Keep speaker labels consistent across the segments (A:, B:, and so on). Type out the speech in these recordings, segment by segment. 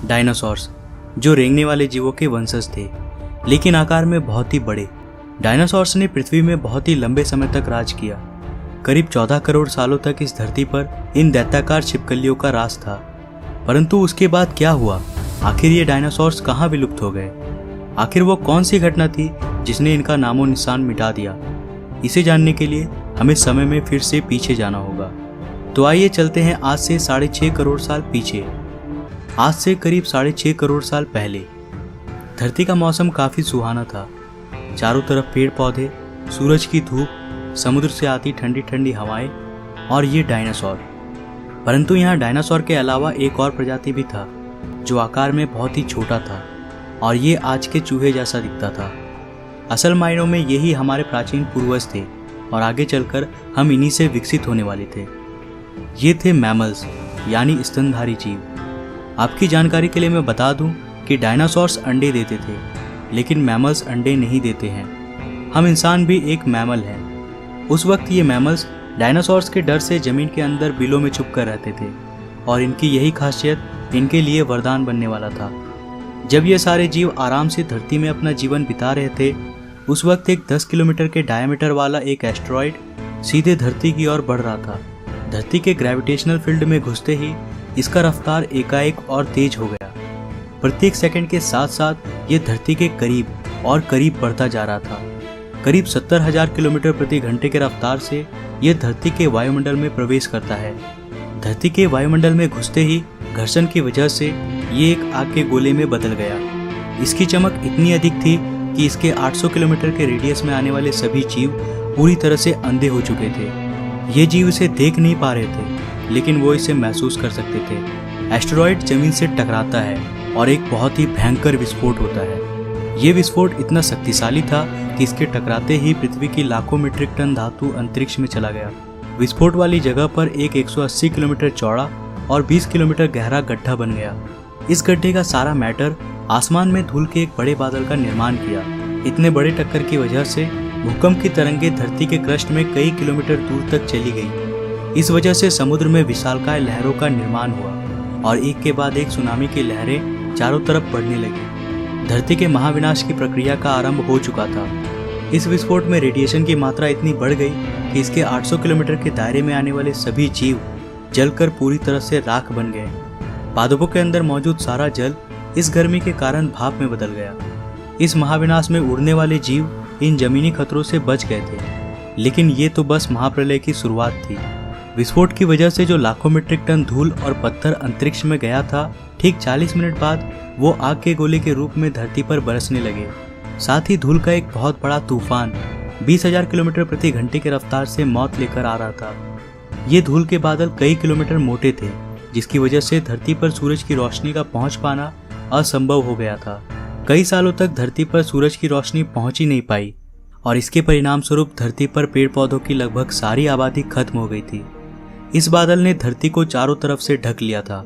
A: Dinosaurs, जो रेंगने वाले जीवों के वंशज थे, लेकिन आकार में बहुत ही बड़े। डायनासोर्स ने पृथ्वी में बहुत ही लंबे समय तक राज किया। करीब 14 करोड़ सालों तक इस धरती पर इन दैत्याकार छिपकलियों का राज था। परंतु उसके बाद क्या हुआ? आखिर ये डायनासोर्स कहाँ विलुप्त हो गए? आखिर वो कौन सी घटना थी जिसने इनका नामो निशान मिटा दिया? इसे जानने के लिए हमें समय में फिर से पीछे जाना होगा। तो आइए चलते हैं आज से 6.5 करोड़ साल पीछे। आज से करीब 6.5 करोड़ साल पहले धरती का मौसम काफ़ी सुहाना था। चारों तरफ पेड़ पौधे, सूरज की धूप, समुद्र से आती ठंडी ठंडी हवाएं और ये डायनासोर। परंतु यहाँ डायनासोर के अलावा एक और प्रजाति भी था जो आकार में बहुत ही छोटा था और ये आज के चूहे जैसा दिखता था। असल मायनों में यही हमारे प्राचीन पूर्वज थे और आगे चलकर हम इन्हीं से विकसित होने वाले थे। ये थे मैमल्स, यानी स्तनधारी जीव। आपकी जानकारी के लिए मैं बता दूं कि डायनासोर्स अंडे देते थे, लेकिन मैमल्स अंडे नहीं देते हैं। हम इंसान भी एक मैमल हैं। उस वक्त ये मैमल्स डायनासोर्स के डर से जमीन के अंदर बिलों में छुपकर रहते थे और इनकी यही खासियत इनके लिए वरदान बनने वाला था। जब ये सारे जीव आराम से धरती में अपना जीवन बिता रहे थे, उस वक्त एक 10 किलोमीटर के डायमीटर वाला एक एस्टेरॉयड सीधे धरती की ओर बढ़ रहा था। धरती के ग्रेविटेशनल फील्ड में घुसते ही इसका रफ्तार एकाएक और तेज हो गया। प्रत्येक सेकंड के साथ साथ ये धरती के करीब और करीब बढ़ता जा रहा था। करीब 70,000 किलोमीटर प्रति घंटे के रफ्तार से ये धरती के वायुमंडल में प्रवेश करता है। धरती के वायुमंडल में घुसते ही घर्षण की वजह से ये एक आग के गोले में बदल गया। इसकी चमक इतनी अधिक थी कि इसके 800 किलोमीटर के रेडियस में आने वाले सभी जीव पूरी तरह से अंधे हो चुके थे। ये जीव इसे देख नहीं पा रहे थे, लेकिन वो इसे महसूस कर सकते थे। एस्टेरॉयड जमीन से टकराता है और एक बहुत ही भयंकर विस्फोट होता है। ये विस्फोट इतना शक्तिशाली था कि इसके टकराते ही पृथ्वी की लाखों मीट्रिक टन धातु अंतरिक्ष में चला गया। विस्फोट वाली जगह पर एक 180 किलोमीटर चौड़ा और 20 किलोमीटर गहरा गड्ढा बन गया। इस गड्ढे का सारा मैटर आसमान में धूल के एक बड़े बादल का निर्माण किया। इतने बड़े टक्कर की वजह से भूकंप की तरंगें धरती के क्रस्ट में कई किलोमीटर दूर तक चली गई। इस वजह से समुद्र में विशालकाय लहरों का निर्माण हुआ और एक के बाद एक सुनामी की लहरें चारों तरफ बढ़ने लगी। धरती के महाविनाश की प्रक्रिया का आरंभ हो चुका था। इस विस्फोट में रेडिएशन की मात्रा इतनी बढ़ गई कि इसके 800 किलोमीटर के दायरे में आने वाले सभी जीव जलकर पूरी तरह से राख बन गए। पादपों के अंदर मौजूद सारा जल इस गर्मी के कारण भाप में बदल गया। इस महाविनाश में उड़ने वाले जीव इन जमीनी खतरों से बच गए थे, लेकिन ये तो बस महाप्रलय की शुरुआत थी। विस्फोट की वजह से जो लाखों मीट्रिक टन धूल और पत्थर अंतरिक्ष में गया था, ठीक 40 मिनट बाद वो आग के गोले के रूप में धरती पर बरसने लगे। साथ ही धूल का एक बहुत बड़ा तूफान 20,000 किलोमीटर प्रति घंटे की रफ्तार से मौत लेकर आ रहा था। ये धूल के बादल कई किलोमीटर मोटे थे, जिसकी वजह से धरती पर सूरज की रोशनी का पहुंच पाना असंभव हो गया था। कई सालों तक धरती पर सूरज की रोशनी पहुंच ही नहीं पाई और इसके परिणाम स्वरूप धरती पर पेड़ पौधों की लगभग सारी आबादी खत्म हो गई थी। इस बादल ने धरती को चारों तरफ से ढक लिया था।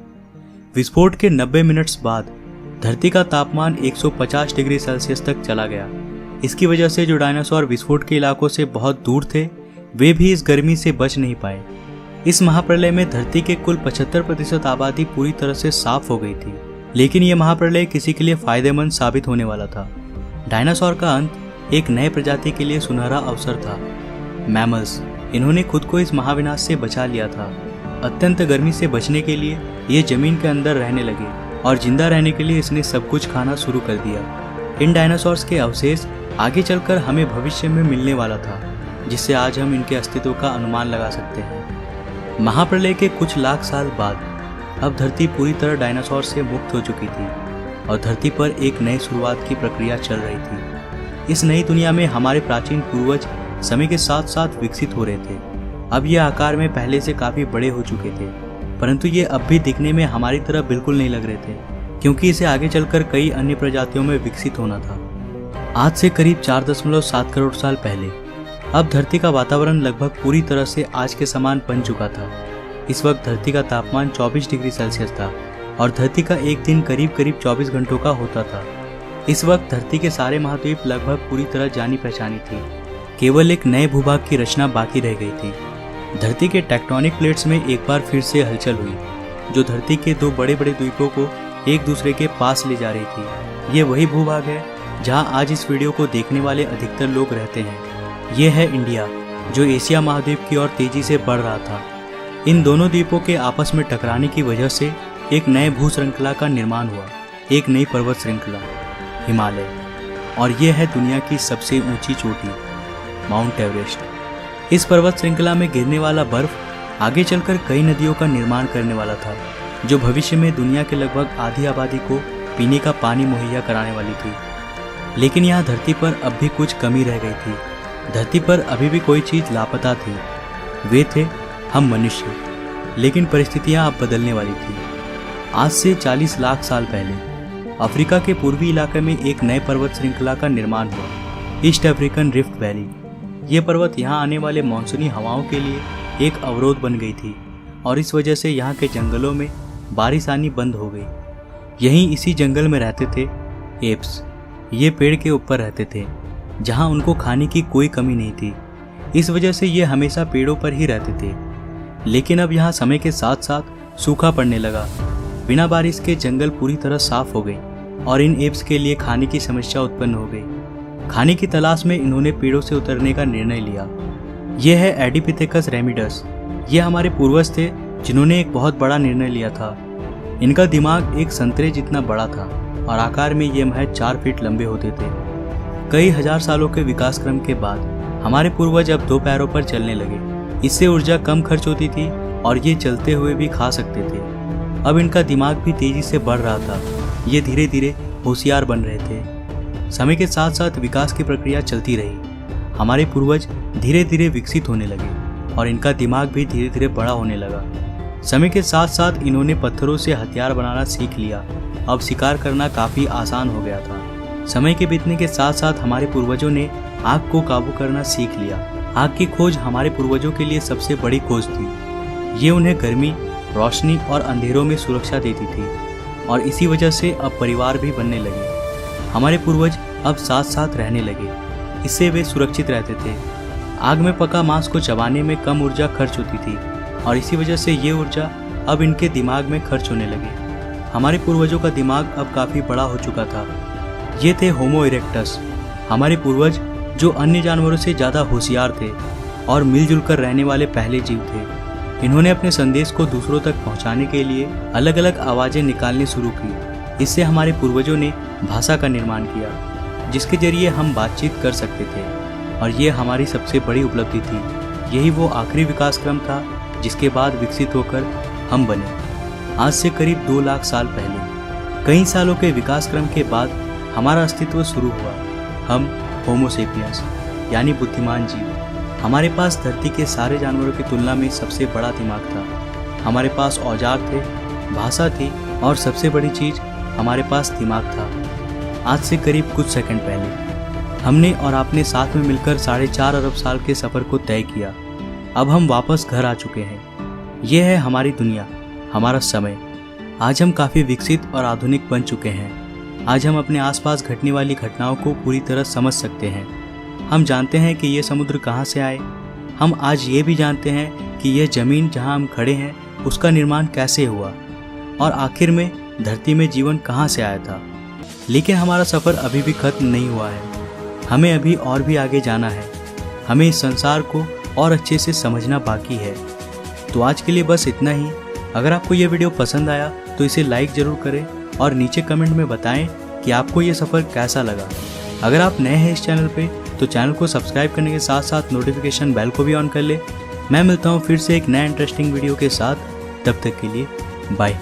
A: विस्फोट के 90 मिनट्स बाद धरती का तापमान 150 डिग्री सेल्सियस तक चला गया। इसकी वजह से जो डायनासोर विस्फोट के इलाकों से बहुत दूर थे, वे भी इस गर्मी से बच नहीं पाए। इस महाप्रलय में धरती के कुल 75% आबादी पूरी तरह से साफ हो गई थी, लेकिन यह महाप्रलय किसी के लिए फायदेमंद साबित होने वाला था। डायनासोर का अंत एक नए प्रजाति के लिए सुनहरा अवसर था। मैमल्स, इन्होंने खुद को इस महाविनाश से बचा लिया था। अत्यंत गर्मी से बचने के लिए ये जमीन के अंदर रहने लगे और जिंदा रहने के लिए इसने सब कुछ खाना शुरू कर दिया। इन डायनासोर्स के अवशेष आगे चलकर हमें भविष्य में मिलने वाला था, जिससे आज हम इनके अस्तित्व का अनुमान लगा सकते हैं। महाप्रलय के कुछ लाख साल बाद अब धरती पूरी तरह डायनासोर से मुक्त हो चुकी थी और धरती पर एक नई शुरुआत की प्रक्रिया चल रही थी। इस नई दुनिया में हमारे प्राचीन पूर्वज समय के साथ साथ विकसित हो रहे थे। अब ये आकार में पहले से काफी बड़े हो चुके थे, परंतु ये अब भी दिखने में हमारी तरह बिल्कुल नहीं लग रहे थे, क्योंकि इसे आगे चलकर कई अन्य प्रजातियों में विकसित होना था। आज से करीब 4.7 करोड़ साल पहले अब धरती का वातावरण लगभग पूरी तरह से आज के समान बन चुका था। इस वक्त धरती का तापमान 24 डिग्री सेल्सियस था और धरती का एक दिन करीब 24 घंटों का होता था। इस वक्त धरती के सारे महाद्वीप लगभग पूरी तरह जानी पहचानी थी। केवल एक नए भूभाग की रचना बाकी रह गई थी। धरती के टेक्टोनिक प्लेट्स में एक बार फिर से हलचल हुई, जो धरती के दो बड़े बड़े द्वीपों को एक दूसरे के पास ले जा रही थी। ये वही भूभाग है जहां आज इस वीडियो को देखने वाले अधिकतर लोग रहते हैं। ये है इंडिया, जो एशिया महाद्वीप की ओर तेजी से बढ़ रहा था। इन दोनों द्वीपों के आपस में टकराने की वजह से एक नए भू श्रृंखला का निर्माण हुआ, एक नई पर्वत श्रृंखला, हिमालय। और ये है दुनिया की सबसे ऊंची चोटी, माउंट एवरेस्ट। इस पर्वत श्रृंखला में गिरने वाला बर्फ आगे चलकर कई नदियों का निर्माण करने वाला था, जो भविष्य में दुनिया के लगभग आधी आबादी को पीने का पानी मुहैया कराने वाली थी। लेकिन यहाँ धरती पर अब भी कुछ कमी रह गई थी। धरती पर अभी भी कोई चीज़ लापता थी। वे थे हम मनुष्य। लेकिन परिस्थितियाँ अब बदलने वाली थी। आज से 40 लाख साल पहले अफ्रीका के पूर्वी इलाके में एक नए पर्वत श्रृंखला का निर्माण हुआ, ईस्ट अफ्रीकन रिफ्ट वैली। ये पर्वत यहाँ आने वाले मानसूनी हवाओं के लिए एक अवरोध बन गई थी और इस वजह से यहाँ के जंगलों में बारिश आनी बंद हो गई। यहीं इसी जंगल में रहते थे एप्स। ये पेड़ के ऊपर रहते थे जहाँ उनको खाने की कोई कमी नहीं थी। इस वजह से ये हमेशा पेड़ों पर ही रहते थे। लेकिन अब यहाँ समय के साथ साथ सूखा पड़ने लगा। बिना बारिश के जंगल पूरी तरह साफ हो गई और इन एप्स के लिए खाने की समस्या उत्पन्न हो गई। खाने की तलाश में इन्होंने पेड़ों से उतरने का निर्णय लिया। यह है एडिपिथेकस रेमिडस। ये हमारे पूर्वज थे जिन्होंने एक बहुत बड़ा निर्णय लिया था। इनका दिमाग एक संतरे जितना बड़ा था और आकार में ये महज 4 फीट लंबे होते थे। कई हजार सालों के विकास क्रम के बाद हमारे पूर्वज अब 2 पैरों पर चलने लगे। इससे ऊर्जा कम खर्च होती थी और ये चलते हुए भी खा सकते थे। अब इनका दिमाग भी तेजी से बढ़ रहा था। ये धीरे धीरे होशियार बन रहे थे। समय के साथ साथ विकास की प्रक्रिया चलती रही। हमारे पूर्वज धीरे धीरे विकसित होने लगे और इनका दिमाग भी धीरे धीरे बड़ा होने लगा। समय के साथ साथ इन्होंने पत्थरों से हथियार बनाना सीख लिया। अब शिकार करना काफ़ी आसान हो गया था। समय के बीतने के साथ साथ हमारे पूर्वजों ने आग को काबू करना सीख लिया। आग की खोज हमारे पूर्वजों के लिए सबसे बड़ी खोज थी। ये उन्हें गर्मी, रोशनी और अंधेरों में सुरक्षा देती थी और इसी वजह से अब परिवार भी बनने लगे। हमारे पूर्वज अब साथ साथ रहने लगे। इससे वे सुरक्षित रहते थे। आग में पका मांस को चबाने में कम ऊर्जा खर्च होती थी और इसी वजह से ये ऊर्जा अब इनके दिमाग में खर्च होने लगी। हमारे पूर्वजों का दिमाग अब काफ़ी बड़ा हो चुका था। ये थे होमो इरेक्टस, हमारे पूर्वज जो अन्य जानवरों से ज़्यादा होशियार थे और मिलजुल कर रहने वाले पहले जीव थे। इन्होंने अपने संदेश को दूसरों तक पहुंचाने के लिए अलग अलग आवाज़ें निकालनी शुरू की। इससे हमारे पूर्वजों ने भाषा का निर्माण किया, जिसके जरिए हम बातचीत कर सकते थे और ये हमारी सबसे बड़ी उपलब्धि थी। यही वो आखिरी विकास क्रम था जिसके बाद विकसित होकर हम बने। आज से करीब 2 लाख साल पहले कई सालों के विकास क्रम के बाद हमारा अस्तित्व शुरू हुआ। हम होमो सेपियंस यानी बुद्धिमान जीव। हमारे पास धरती के सारे जानवरों की तुलना में सबसे बड़ा दिमाग था। हमारे पास औजार थे, भाषा थी और सबसे बड़ी चीज़ हमारे पास दिमाग था। आज से करीब कुछ सेकंड पहले हमने और आपने साथ में मिलकर 4.5 अरब साल के सफ़र को तय किया। अब हम वापस घर आ चुके हैं। यह है हमारी दुनिया, हमारा समय। आज हम काफ़ी विकसित और आधुनिक बन चुके हैं। आज हम अपने आसपास घटने वाली घटनाओं को पूरी तरह समझ सकते हैं। हम जानते हैं कि ये समुद्र कहाँ से आए। हम आज ये भी जानते हैं कि यह ज़मीन जहाँ हम खड़े हैं उसका निर्माण कैसे हुआ और आखिर में धरती में जीवन कहाँ से आया था। लेकिन हमारा सफ़र अभी भी खत्म नहीं हुआ है। हमें अभी और भी आगे जाना है। हमें इस संसार को और अच्छे से समझना बाकी है। तो आज के लिए बस इतना ही। अगर आपको ये वीडियो पसंद आया तो इसे लाइक ज़रूर करें और नीचे कमेंट में बताएं कि आपको ये सफ़र कैसा लगा। अगर आप नए हैं इस चैनल पे तो चैनल को सब्सक्राइब करने के साथ साथ नोटिफिकेशन बेल को भी ऑन कर ले। मैं मिलता हूँ फिर से एक नया इंटरेस्टिंग वीडियो के साथ। तब तक के लिए बाय।